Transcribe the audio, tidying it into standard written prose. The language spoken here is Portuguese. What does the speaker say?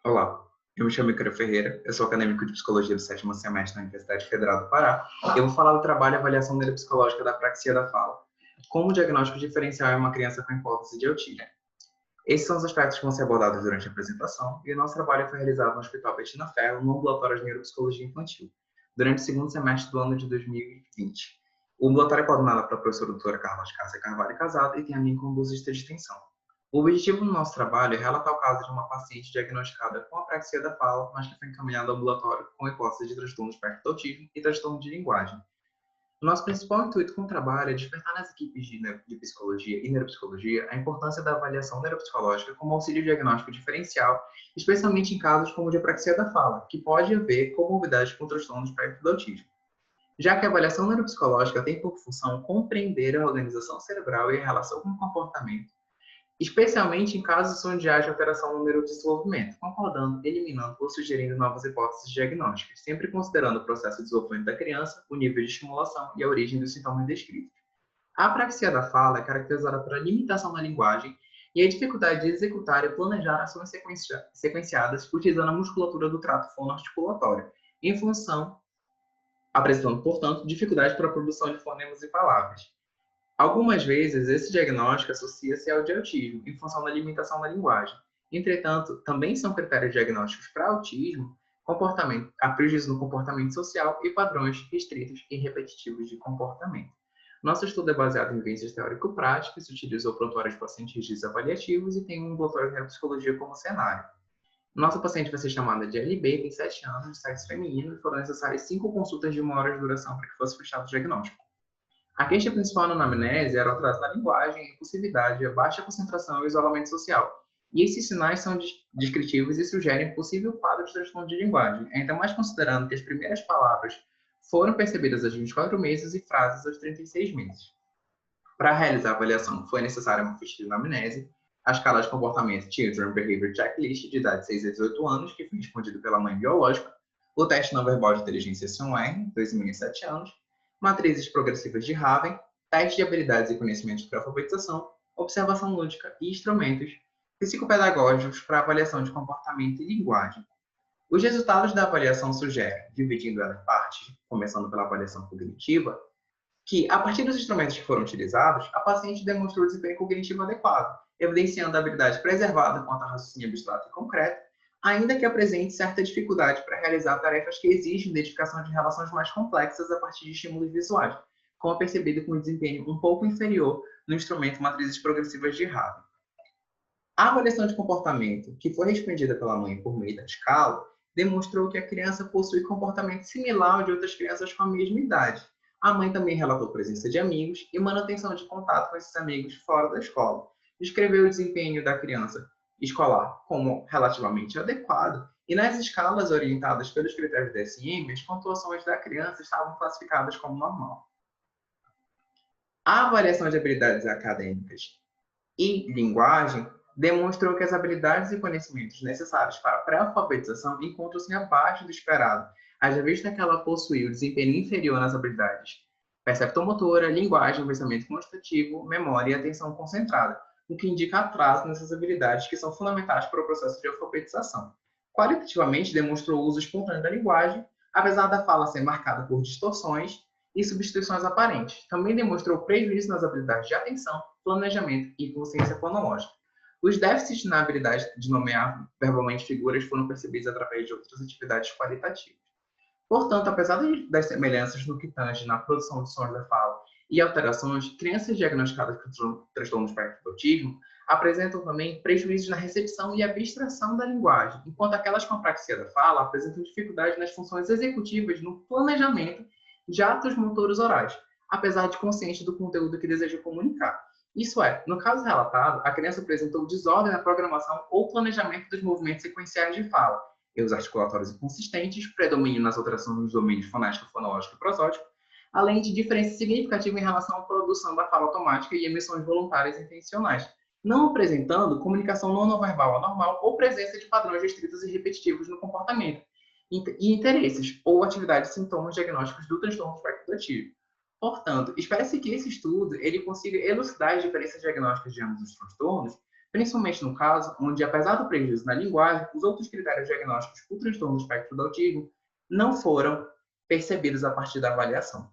Olá, eu me chamo Icaro Ferreira, eu sou acadêmico de Psicologia do 7º semestre na Universidade Federal do Pará. Eu vou falar do trabalho e avaliação neuropsicológica da apraxia da fala, como o diagnóstico diferencial em uma criança com hipótese de autismo. Esses são os aspectos que vão ser abordados durante a apresentação, e o nosso trabalho foi realizado no Hospital Bettina Ferro, no Ambulatório de Neuropsicologia Infantil, durante o segundo semestre do ano de 2020. O ambulatório é coordenado pela professora doutora Carla de Cássia Carvalho Casado e tem a mim como bolsista de extensão. O objetivo do nosso trabalho é relatar o caso de uma paciente diagnosticada com apraxia da fala, mas que foi encaminhada ao ambulatório com hipótese de transtorno do espectro do autismo e transtorno de linguagem. Nosso principal intuito com o trabalho é despertar nas equipes de psicologia e neuropsicologia a importância da avaliação neuropsicológica como auxílio diagnóstico diferencial, especialmente em casos como de apraxia da fala, que pode haver comorbidade com transtorno do espectro do autismo. Já que a avaliação neuropsicológica tem por função compreender a organização cerebral e a relação com o comportamento, especialmente em casos onde haja alteração no neurodesenvolvimento, concordando, eliminando ou sugerindo novas hipóteses diagnósticas, sempre considerando o processo de desenvolvimento da criança, o nível de estimulação e a origem dos sintomas descritos. A apraxia da fala é caracterizada pela limitação na linguagem e a dificuldade de executar e planejar ações sequenciadas utilizando a musculatura do trato fonoarticulatório, em função, apresentando, portanto, dificuldade para a produção de fonemas e palavras. Algumas vezes, esse diagnóstico associa-se ao de autismo, em função da limitação da linguagem. Entretanto, também são critérios diagnósticos para autismo, comportamento, a prejuízo no comportamento social e padrões restritos e repetitivos de comportamento. Nosso estudo é baseado em evidências teórico-práticas, utilizou prontuários de pacientes desavaliativos e tem um ambulatório de neuropsicologia como cenário. Nossa paciente vai ser chamada de LB, tem 7 anos, de sexo feminino, e foram necessárias 5 consultas de 1 hora de duração para que fosse fechado o diagnóstico. A queixa principal na anamnese era o atraso na linguagem, a impulsividade, a baixa concentração e o isolamento social. E esses sinais são descritivos e sugerem possível quadro de transtorno de linguagem, ainda mais considerando que as primeiras palavras foram percebidas aos 24 meses e frases aos 36 meses. Para realizar a avaliação, foi necessária uma ficha de anamnese, a escala de comportamento Children Behavior Checklist, de idade de 6 a 18 anos, que foi respondido pela mãe biológica, o teste não verbal de inteligência SOR, 2,5 a 7 anos, matrizes progressivas de Raven, teste de habilidades e conhecimentos para alfabetização, observação lúdica e instrumentos psicopedagógicos para avaliação de comportamento e linguagem. Os resultados da avaliação sugerem, dividindo ela em partes, começando pela avaliação cognitiva, que, a partir dos instrumentos que foram utilizados, a paciente demonstrou desempenho cognitivo adequado, evidenciando a habilidade preservada quanto a raciocínio abstrato e concreto, ainda que apresente certa dificuldade para realizar tarefas que exigem identificação de relações mais complexas a partir de estímulos visuais, como percebido com um desempenho um pouco inferior no instrumento matrizes progressivas de Raven. A avaliação de comportamento, que foi respondida pela mãe por meio da escala, demonstrou que a criança possui comportamento similar ao de outras crianças com a mesma idade. A mãe também relatou presença de amigos e manutenção de contato com esses amigos fora da escola. Descreveu o desempenho da criança escolar como relativamente adequado, e nas escalas orientadas pelos critérios DSM, as pontuações da criança estavam classificadas como normal. A avaliação de habilidades acadêmicas e linguagem demonstrou que as habilidades e conhecimentos necessários para a pré-alfabetização encontram-se abaixo do esperado, haja vista que ela possui o desempenho inferior nas habilidades perceptomotora, linguagem, pensamento constativo, memória e atenção concentrada, o que indica atraso nessas habilidades que são fundamentais para o processo de alfabetização. Qualitativamente, demonstrou o uso espontâneo da linguagem, apesar da fala ser marcada por distorções e substituições aparentes. Também demonstrou prejuízo nas habilidades de atenção, planejamento e consciência fonológica. Os déficits na habilidade de nomear verbalmente figuras foram percebidos através de outras atividades qualitativas. Portanto, apesar das semelhanças no que tange na produção de sons da fala e alterações, crianças diagnosticadas com transtorno do espectro do autismo apresentam também prejuízos na recepção e abstração da linguagem, enquanto aquelas com apraxia da fala apresentam dificuldades nas funções executivas no planejamento de atos motores orais, apesar de consciente do conteúdo que deseja comunicar. Isso é, no caso relatado, a criança apresentou desordem na programação ou planejamento dos movimentos sequenciais de fala, erros articulatórios inconsistentes, predomínio nas alterações dos domínios fonético, fonológico e prosódico, além de diferença significativa em relação à produção da fala automática e emissões voluntárias intencionais, não apresentando comunicação não verbal anormal ou presença de padrões restritos e repetitivos no comportamento, e interesses ou atividades sintomas diagnósticos do transtorno espectro autistivo. Portanto, espera-se que esse estudo ele consiga elucidar as diferenças diagnósticas de ambos os transtornos, principalmente no caso onde, apesar do prejuízo na linguagem, os outros critérios diagnósticos para o transtorno do espectro do autismo não foram percebidos a partir da avaliação.